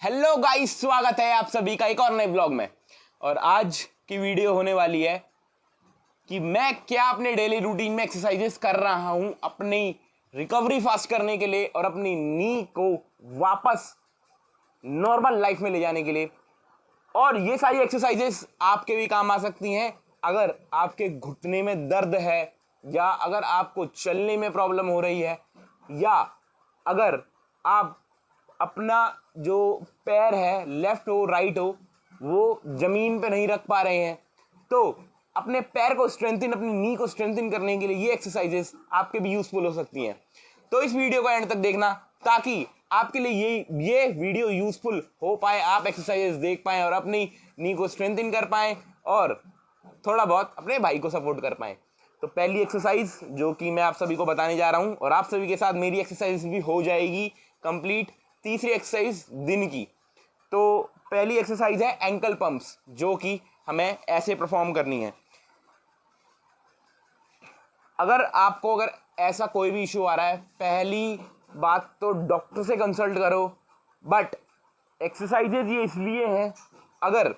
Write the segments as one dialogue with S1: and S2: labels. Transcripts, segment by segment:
S1: Hello guys, स्वागत है आप सभी का एक और नए ब्लॉग में। और आज की वीडियो होने वाली है कि मैं क्या अपने डेली रूटीन में एक्सरसाइजेस कर रहा हूं अपनी रिकवरी फास्ट करने के लिए और अपनी नी को वापस नॉर्मल लाइफ में ले जाने के लिए। और ये सारी एक्सरसाइजेस आपके भी काम आ सकती हैं अगर आपके घुटने में दर्द है, या अगर आपको चलने में प्रॉब्लम हो रही है, या अगर आप अपना जो पैर है, लेफ्ट हो राइट हो, वो जमीन पे नहीं रख पा रहे हैं, तो अपने पैर को स्ट्रेंथन, अपनी नी को स्ट्रेंथन करने के लिए ये एक्सरसाइजेस आपके भी यूजफुल हो सकती हैं। तो इस वीडियो को एंड तक देखना ताकि आपके लिए ये वीडियो यूजफुल हो पाए, आप एक्सरसाइजेस देख पाएं और अपनी नी को स्ट्रेंथन कर पाएं और थोड़ा बहुत अपने भाई को सपोर्ट कर पाएं। तो पहली एक्सरसाइज जो कि मैं आप सभी को बताने जा रहा हूं, और आप सभी के साथ मेरी एक्सरसाइज भी हो जाएगी कंप्लीट, तीसरी एक्सरसाइज दिन की। तो पहली एक्सरसाइज है एंकल पंप्स, जो कि हमें ऐसे परफॉर्म करनी है। अगर ऐसा कोई भी इशू आ रहा है, पहली बात तो डॉक्टर से कंसल्ट करो। बट एक्सरसाइजेज ये इसलिए हैं, अगर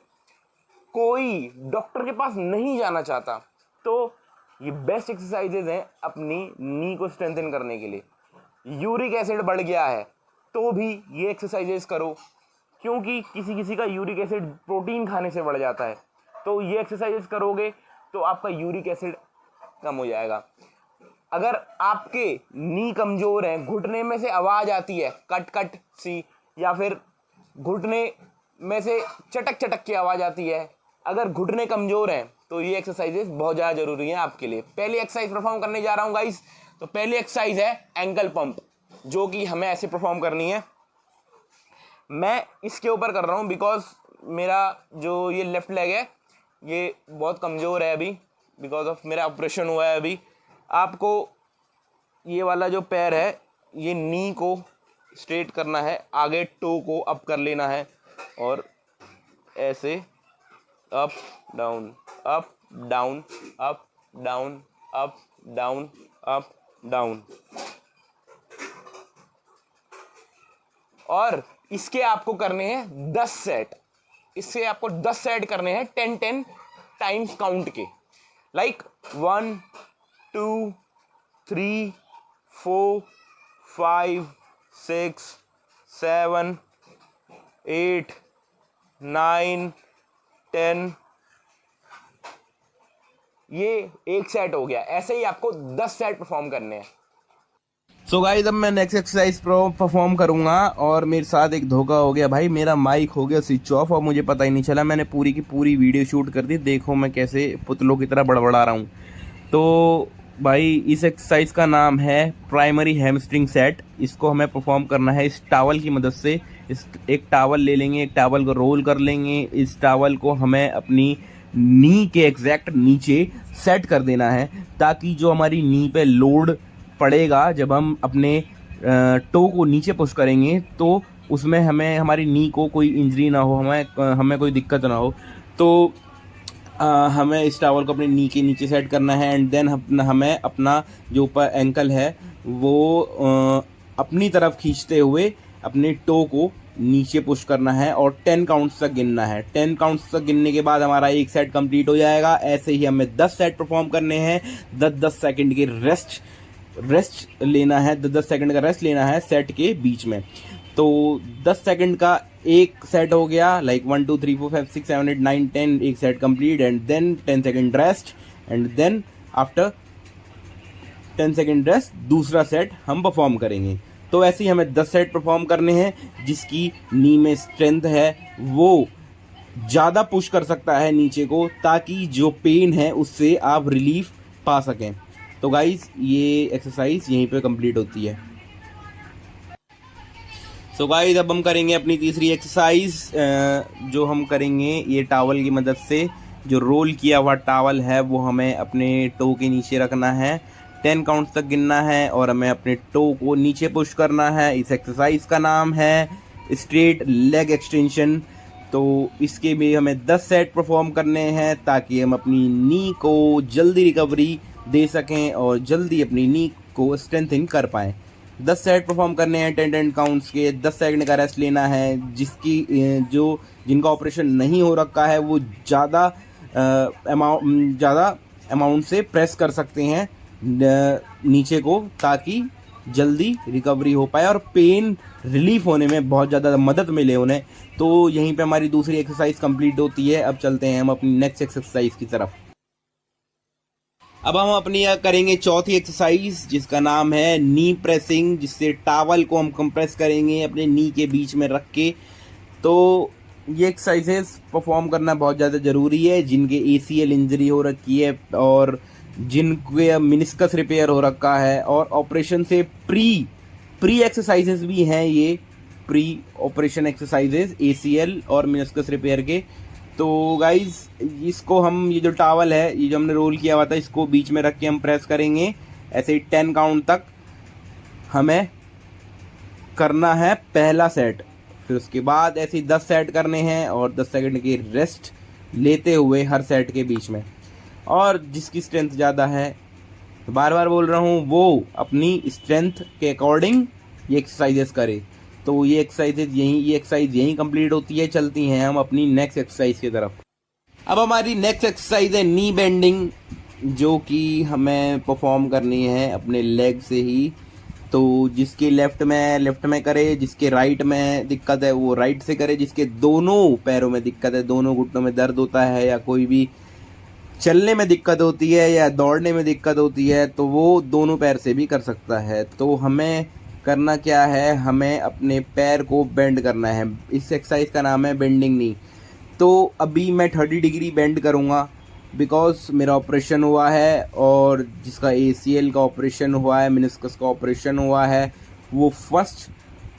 S1: कोई डॉक्टर के पास नहीं जाना चाहता तो ये बेस्ट एक्सरसाइजेज हैं अपनी नी को स्ट्रेंथन करने के लिए। यूरिक एसिड बढ़ गया है तो भी ये एक्सरसाइजेस करो, क्योंकि किसी किसी का यूरिक एसिड प्रोटीन खाने से बढ़ जाता है। तो ये एक्सरसाइजेस करोगे तो आपका यूरिक एसिड कम हो जाएगा। अगर आपके नी कमज़ोर है, घुटने में से आवाज़ आती है कट कट सी, या फिर घुटने में से चटक चटक की आवाज़ आती है, अगर घुटने कमज़ोर हैं तो ये एक्सरसाइजेस बहुत ज़्यादा ज़रूरी हैं आपके लिए। पहली एक्सरसाइज परफॉर्म करने जा रहा हूँ गाइस। तो पहली एक्सरसाइज है एंकल पंप, जो कि हमें ऐसे परफॉर्म करनी है। मैं इसके ऊपर कर रहा हूँ बिकॉज मेरा जो ये लेफ्ट लेग है ये बहुत कमज़ोर है अभी, बिकॉज ऑफ मेरा ऑपरेशन हुआ है अभी। आपको ये वाला जो पैर है, ये नी को स्ट्रेट करना है, आगे टो को अप कर लेना है और ऐसे up down up down up down up down up down. और इसके आपको करने हैं 10 सेट। इससे आपको 10 सेट करने हैं 10-10 टाइम्स काउंट के, लाइक 1 2 3 4 5 6 7 8 9 10। ये एक सेट हो गया। ऐसे ही आपको 10 सेट परफॉर्म करने हैं।
S2: सो गाइस, अब मैं नेक्स्ट एक्सरसाइज परफॉर्म करूंगा और मेरे साथ एक धोखा हो गया भाई। मेरा माइक हो गया स्विच ऑफ और मुझे पता ही नहीं चला। मैंने पूरी की पूरी वीडियो शूट कर दी। देखो मैं कैसे पुतलों की तरह बड़बड़ा रहा हूँ। तो भाई इस एक्सरसाइज का नाम है प्राइमरी हैमस्ट्रिंग सेट। इसको हमें परफॉर्म करना है इस टावल की मदद से। एक टावल ले लेंगे, एक टावल को रोल कर लेंगे। इस टावल को हमें अपनी नी के एग्जैक्ट नीचे सेट कर देना है, ताकि जो हमारी नी पे लोड पड़ेगा, जब हम अपने टो को नीचे पुश करेंगे तो उसमें हमें, हमारी नी को कोई इंजरी ना हो, हमें कोई दिक्कत ना हो। तो हमें इस टावल को अपने नी के नीचे सेट करना है। एंड देन हमें अपना जो ऊपर एंकल है वो अपनी तरफ खींचते हुए अपने टो को नीचे पुश करना है और 10 काउंट्स तक गिनना है। 10 काउंट्स तक गिनने के बाद हमारा एक सेट कंप्लीट हो जाएगा। ऐसे ही हमें 10 सेट परफॉर्म करने हैं। 10-10 सेकंड की रेस्ट लेना है, 10 सेकंड का रेस्ट लेना है सेट के बीच में। तो 10 सेकंड का एक सेट हो गया, लाइक 1 2 3 4 5 6 7 8 9 10, एक set complete. And then 10 second rest, and then after 10 second rest दूसरा सेट हम परफॉर्म करेंगे। तो ऐसे ही हमें 10 सेट परफॉर्म करने हैं। जिसकी नी में स्ट्रेंथ है वो ज़्यादा पुश कर सकता है नीचे को, ताकि जो पेन है उससे आप रिलीफ पा सकें। तो गाइस, ये एक्सरसाइज यहीं पे कंप्लीट होती है। सो गाइस, अब हम करेंगे अपनी तीसरी एक्सरसाइज, जो हम करेंगे ये टावल की मदद से। जो रोल किया हुआ टावल है वो हमें अपने टो के नीचे रखना है, 10 काउंट तक गिनना है और हमें अपने टो को नीचे पुश करना है। इस एक्सरसाइज का नाम है स्ट्रेट लेग एक्सटेंशन। तो इसके भी हमें 10 सेट परफॉर्म करने हैं, ताकि हम अपनी नी को जल्दी रिकवरी दे सकें और जल्दी अपनी नी को स्ट्रेंथन कर पाएँ। 10 सेट परफॉर्म करने हैं 10 काउंट्स के, 10 सेकंड का रेस्ट लेना है। जिनका ऑपरेशन नहीं हो रखा है वो ज़्यादा अमाउंट से प्रेस कर सकते हैं नीचे को, ताकि जल्दी रिकवरी हो पाए और पेन रिलीफ होने में बहुत ज़्यादा मदद मिले उन्हें। तो यहीं पे हमारी दूसरी एक्सरसाइज कंप्लीट होती है। अब चलते हैं हम अपनी नेक्स्ट एक्सरसाइज की तरफ। अब हम अपनी करेंगे चौथी एक्सरसाइज, जिसका नाम है नी प्रेसिंग, जिससे टावल को हम कंप्रेस करेंगे अपने नी के बीच में रख के। तो ये एक्सरसाइजेस परफॉर्म करना बहुत ज़्यादा ज़रूरी है जिनके ACL इंजरी हो रखी है और जिनके मिनिस्कस रिपेयर हो रखा है और ऑपरेशन से प्री एक्सरसाइजेस भी हैं, ये प्री ऑपरेशन एक्सरसाइजेस ACL और मिनिस्कस रिपेयर के। तो गाइज इसको हम, ये जो टावल है, ये जो हमने रोल किया हुआ था, इसको बीच में रख के हम प्रेस करेंगे ऐसे ही 10 काउंट तक हमें करना है पहला सेट। फिर उसके बाद ऐसे ही 10 सेट करने हैं और 10 सेकंड की रेस्ट लेते हुए हर सेट के बीच में। और जिसकी स्ट्रेंथ ज़्यादा है, तो बार बार बोल रहा हूँ, वो अपनी स्ट्रेंथ के अकॉर्डिंग ये एक्सरसाइजेस करे। तो ये एक्सरसाइज यहीं कंप्लीट होती है। चलती हैं हम अपनी नेक्स्ट एक्सरसाइज की तरफ। अब हमारी नेक्स्ट एक्सरसाइज है नी बेंडिंग, जो कि हमें परफॉर्म करनी है अपने लेग से ही। तो जिसके लेफ्ट में करे, जिसके राइट में दिक्कत है वो राइट से करे, जिसके दोनों पैरों में दिक्कत है, दोनों घुटनों में दर्द होता है, या कोई भी चलने में दिक्कत होती है या दौड़ने में दिक्कत होती है, तो वो दोनों पैर से भी कर सकता है। तो हमें करना क्या है, हमें अपने पैर को बेंड करना है। इस एक्सरसाइज का नाम है बेंडिंग नी। तो अभी मैं 30 डिग्री बेंड करूँगा, बिकॉज मेरा ऑपरेशन हुआ है और जिसका ACL का ऑपरेशन हुआ है, मिनिस्कस का ऑपरेशन हुआ है, वो फर्स्ट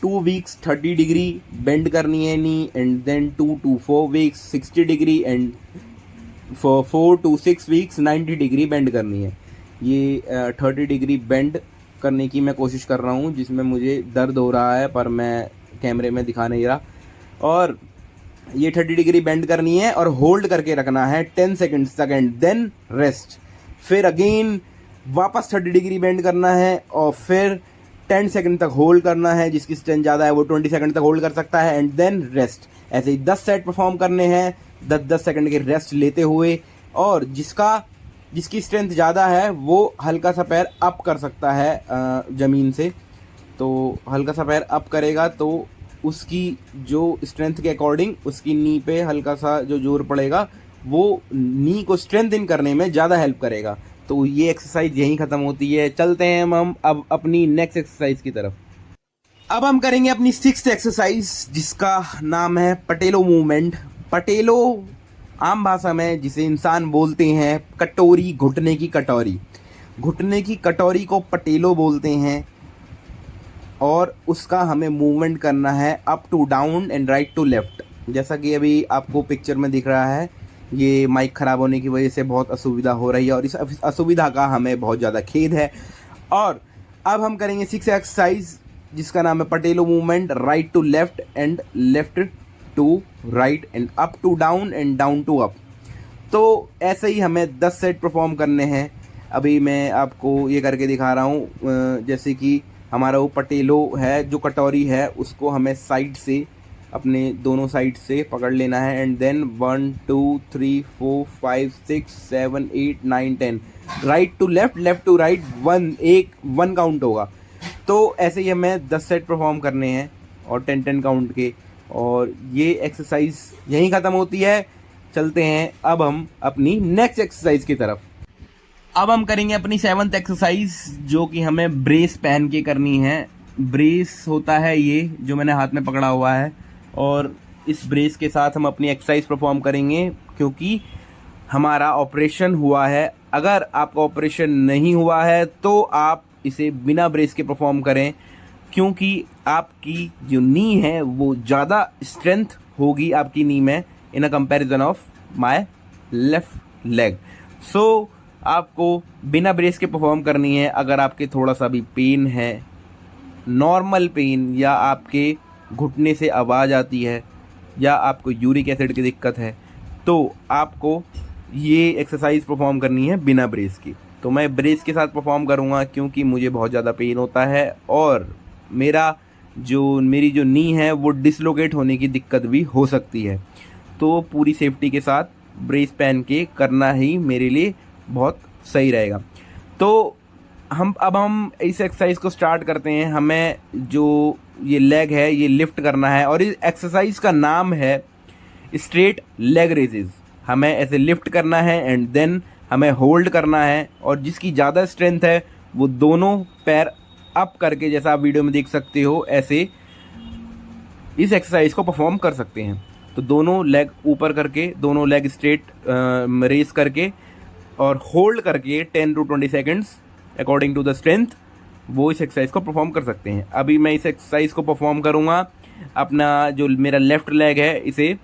S2: 2 वीक्स 30 डिग्री बेंड करनी है knee, and then 2 to 4 weeks 60 degree, and 4 to 6 weeks 90 degree bend करनी है। ये 30 डिग्री बेंड करने की मैं कोशिश कर रहा हूँ, जिसमें मुझे दर्द हो रहा है पर मैं कैमरे में दिखा नहीं रहा। और ये 30 डिग्री बेंड करनी है और होल्ड करके रखना है 10 सेकंड्स तक, एंड देन रेस्ट। फिर अगेन वापस 30 डिग्री बेंड करना है और फिर 10 सेकंड तक होल्ड करना है। जिसकी स्ट्रेंथ ज़्यादा है वो 20 सेकंड तक होल्ड कर सकता है, एंड देन रेस्ट। ऐसे ही 10 सेट परफॉर्म करने हैं 10-10 सेकंड के रेस्ट लेते हुए। और जिसकी स्ट्रेंथ ज़्यादा है वो हल्का सा पैर अप कर सकता है ज़मीन से। तो हल्का सा पैर अप करेगा तो उसकी जो स्ट्रेंथ के अकॉर्डिंग उसकी नी पे हल्का सा जो जोर पड़ेगा वो नी को स्ट्रेंथन करने में ज़्यादा हेल्प करेगा। तो ये एक्सरसाइज यहीं ख़त्म होती है। चलते हैं हम अब अपनी नेक्स्ट एक्सरसाइज की तरफ। अब हम करेंगे अपनी 6th एक्सरसाइज, जिसका नाम है पटेलो मूवमेंट। पटेलो आम भाषा में जिसे इंसान बोलते हैं कटोरी, घुटने की कटोरी। घुटने की कटोरी को पटेलो बोलते हैं और उसका हमें मूवमेंट करना है up to down and right to left. जैसा कि अभी आपको पिक्चर में दिख रहा है, ये माइक ख़राब होने की वजह से बहुत असुविधा हो रही है और इस असुविधा का हमें बहुत ज़्यादा खेद है। और अब हम करेंगे 6th एक्सरसाइज, जिसका नाम है patellar movement, right to left and left to right and up to down and down to up. तो ऐसे ही हमें 10 सेट परफॉर्म करने हैं। अभी मैं आपको ये करके दिखा रहा हूँ। जैसे कि हमारा वो पटेलो है, जो कटोरी है, उसको हमें साइड से, अपने दोनों साइड से पकड़ लेना है, and then 1 2 3 4 5 6 7 8 9 10 right to left, left to right, 1 count होगा। तो ऐसे ही हमें 10 सेट परफॉर्म करने हैं और 10 काउंट के। और ये एक्सरसाइज यहीं ख़त्म होती है। चलते हैं अब हम अपनी नेक्स्ट एक्सरसाइज की तरफ। अब हम करेंगे अपनी 7th एक्सरसाइज, जो कि हमें ब्रेस पहन के करनी है। ब्रेस होता है ये जो मैंने हाथ में पकड़ा हुआ है, और इस ब्रेस के साथ हम अपनी एक्सरसाइज परफॉर्म करेंगे, क्योंकि हमारा ऑपरेशन हुआ है। अगर आपका ऑपरेशन नहीं हुआ है तो आप इसे बिना ब्रेस के परफॉर्म करें, क्योंकि आपकी जो नी है वो ज़्यादा स्ट्रेंथ होगी आपकी नी में in a comparison of my left leg. So आपको बिना ब्रेस के परफॉर्म करनी है। अगर आपके थोड़ा सा भी पेन है, नॉर्मल पेन, या आपके घुटने से आवाज़ आती है, या आपको यूरिक एसिड की दिक्कत है, तो आपको ये एक्सरसाइज परफॉर्म करनी है बिना ब्रेस की। तो मैं ब्रेस के साथ परफॉर्म करूँगा क्योंकि मुझे बहुत ज़्यादा पेन होता है और मेरी जो नी है वो डिसलोकेट होने की दिक्कत भी हो सकती है। तो पूरी सेफ्टी के साथ ब्रेस पहन के करना ही मेरे लिए बहुत सही रहेगा। तो हम इस एक्सरसाइज को स्टार्ट करते हैं। हमें जो ये लेग है ये लिफ्ट करना है और इस एक्सरसाइज का नाम है स्ट्रेट लेग रेजेस। हमें ऐसे लिफ्ट करना है एंड देन हमें होल्ड करना है और जिसकी ज़्यादा स्ट्रेंथ है वो दोनों पैर अप करके, जैसा आप वीडियो में देख सकते हो, ऐसे इस एक्सरसाइज को परफॉर्म कर सकते हैं। तो दोनों लेग ऊपर करके, दोनों लेग स्ट्रेट रेस करके और होल्ड करके 10 to 20 seconds according to the strength वो इस एक्सरसाइज को परफॉर्म कर सकते हैं। अभी मैं इस एक्सरसाइज को परफॉर्म करूँगा। अपना जो मेरा लेफ्ट लेग है इसे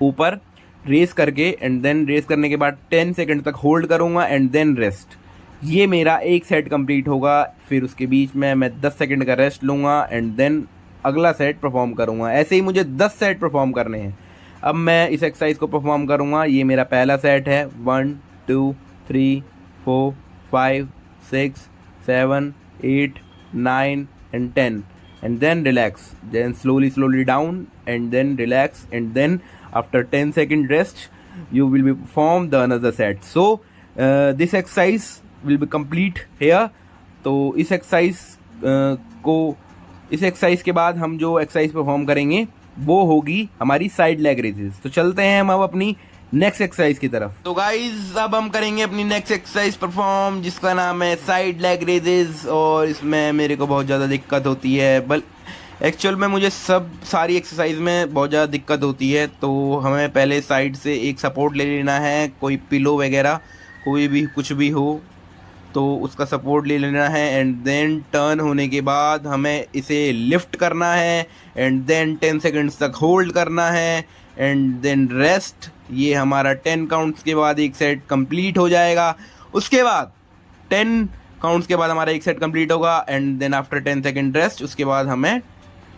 S2: ऊपर रेस करके एंड देन रेस करने के बाद 10 सेकेंड तक होल्ड करूँगा एंड देन रेस्ट। ये मेरा एक सेट कंप्लीट होगा। फिर उसके बीच में मैं 10 सेकेंड का रेस्ट लूँगा एंड देन अगला सेट परफॉर्म करूँगा। ऐसे ही मुझे 10 सेट परफॉर्म करने हैं। अब मैं इस एक्सरसाइज को परफॉर्म करूँगा। ये मेरा पहला सेट है। 1 2 3 4 5 6 7 8 9 and 10 and then relax, then slowly down and then relax and then after 10 second rest you will be perform the another set. So this exercise will be complete here. तो इस exercise के बाद हम जो exercise perform करेंगे वो होगी हमारी साइड लेग रेजेस। तो चलते हैं हम अब अपनी नेक्स्ट एक्सरसाइज की तरफ। तो गाइज अब हम करेंगे अपनी नेक्स्ट एक्सरसाइज परफॉर्म जिसका नाम है साइड लेग रेजेस। और इसमें मेरे को बहुत ज़्यादा दिक्कत होती है। एक्चुअल में मुझे सारी एक्सरसाइज में बहुत ज़्यादा दिक्कत होती है। तो हमें पहले साइड से एक सपोर्ट ले लेना है, कोई पिलो वगैरह कोई भी कुछ भी हो तो उसका सपोर्ट ले लेना है एंड देन टर्न होने के बाद हमें इसे लिफ्ट करना है एंड देन 10 सेकेंड्स तक होल्ड करना है एंड देन रेस्ट। ये हमारा 10 काउंट्स के बाद एक सेट कंप्लीट हो जाएगा। उसके बाद 10 काउंट्स के बाद हमारा एक सेट कंप्लीट होगा and then after 10 second rest उसके बाद हमें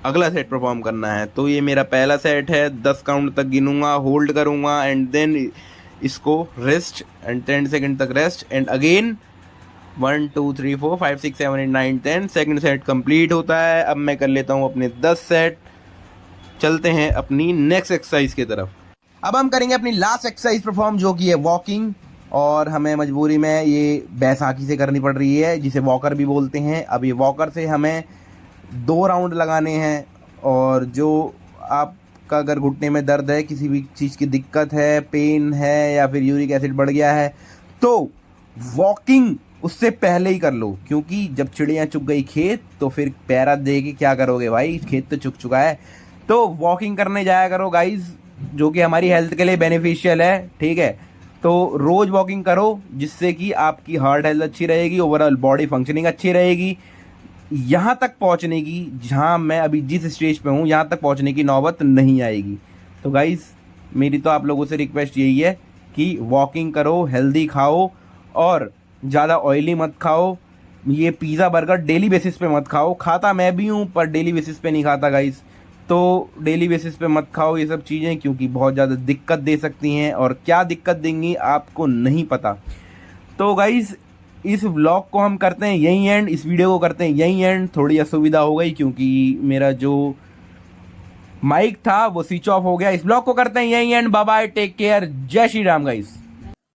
S2: अगला सेट परफॉर्म करना है। तो ये मेरा पहला सेट है। 10 काउंट तक गिनूंगा, होल्ड करूँगा एंड देन इसको रेस्ट एंड 10 सेकेंड तक rest and again 1 2 3 4 5 6 7 8 9 10 second set complete होता है। अब मैं कर लेता हूँ अपने 10 सेट। चलते हैं अपनी नेक्स्ट एक्सरसाइज की तरफ। अब हम करेंगे अपनी लास्ट एक्सरसाइज परफॉर्म जो कि है वॉकिंग। और हमें मजबूरी में ये बैसाखी से करनी पड़ रही है जिसे वॉकर भी बोलते हैं। अब ये वॉकर से हमें 2 राउंड लगाने हैं। और जो आपका अगर घुटने में दर्द है, किसी भी चीज़ की दिक्कत है, पेन है या फिर यूरिक एसिड बढ़ गया है तो वॉकिंग उससे पहले ही कर लो। क्योंकि जब चिड़ियाँ चुग गई खेत तो फिर पैरा दे के क्या करोगे भाई, खेत तो चुग चुका है। तो वॉकिंग करने जाया करो गाइज, जो कि हमारी हेल्थ के लिए बेनिफिशियल है। ठीक है, तो रोज़ वॉकिंग करो जिससे कि आपकी हार्ट हेल्थ अच्छी रहेगी, ओवरऑल बॉडी फंक्शनिंग अच्छी रहेगी। यहाँ तक पहुँचने की, जहाँ मैं अभी जिस स्टेज पे हूँ यहाँ तक पहुँचने की नौबत नहीं आएगी। तो गाइज मेरी तो आप लोगों से रिक्वेस्ट यही है कि वॉकिंग करो, हेल्दी खाओ और ज़्यादा ऑयली मत खाओ। ये पिज़्ज़ा बर्गर डेली बेसिस पे मत खाओ। खाता मैं भी हूँ पर डेली बेसिस पे नहीं खाता गाइस। तो डेली बेसिस पे मत खाओ ये सब चीज़ें, क्योंकि बहुत ज़्यादा दिक्कत दे सकती हैं और क्या दिक्कत देंगी आपको नहीं पता। तो गाइस इस व्लॉग को हम करते हैं यहीं एंड, इस वीडियो को करते हैं यहीं एंड। थोड़ी असुविधा हो गई क्योंकि मेरा जो माइक था वो स्विच ऑफ हो गया। इस व्लॉग को करते हैं यहीं end. Bye bye, take care, जय श्री राम गाइस।